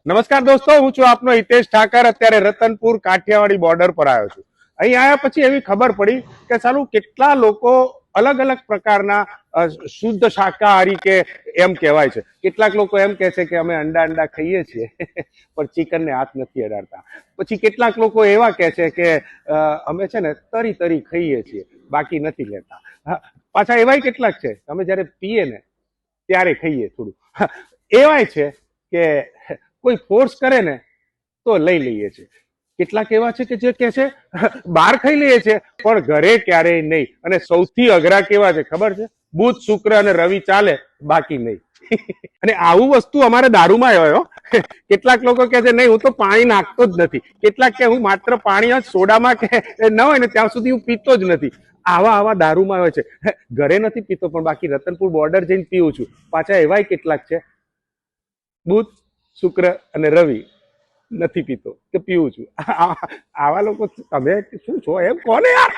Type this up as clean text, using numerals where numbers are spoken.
નમસ્કાર દોસ્તો, હું છું આપનો હિતેશ ઠાકર। અત્યારે રતનપુર કાઠિયાવાડી બોર્ડર પર આવ્યો છું। અહીં આવ્યા પછી એવી ખબર પડી કે સાલું કેટલા લોકો અલગ અલગ પ્રકારના શુદ્ધ શાકાહારી કે એમ કહેવાય છે। કેટલાક લોકો એમ કહે છે કે અમે અંડા ખાઈએ છીએ પણ ચિકનને હાથ નથી અડાડતા। પછી કેટલાક લોકો એવા કહે છે કે અમે છે ને તરી ખાઈએ છીએ, બાકી નથી લેતા। પાછા એવાય કેટલાક છે અમે જ્યારે પીએ ને ત્યારે ખાઈએ થોડું। એવાય છે કે કોઈ ફોર્સ કરે ને તો લઈ લઈએ છીએ। કેટલાક એવા છે કે જે કહે છે બહાર ખાઈ લઈએ છીએ પણ ઘરે ક્યારેય નહીં। અને સૌથી અઘરા કેવા છે ખબર છે? બુધ, શુક્ર અને રવિ ચાલે, બાકી નહીં। અને આવું વસ્તુ અમારે દારૂમાં આવ્યો। કેટલાક લોકો કહે છે નહીં, હું તો પાણી નાખતો જ નથી। કેટલાક કે હું માત્ર પાણી સોડામાં કે ન હોય ને ત્યાં સુધી હું પીતો જ નથી। આવા દારૂમાં હોય છે। ઘરે નથી પીતો પણ બાકી રતનપુર બોર્ડર જઈને પીવું છું। પાછા એવાય કેટલાક છે બુધ, શુક્ર અને રવિ નથી પીતો કે પીવું છું। આવા લોકો તમે શું છો એમ કોને યાર?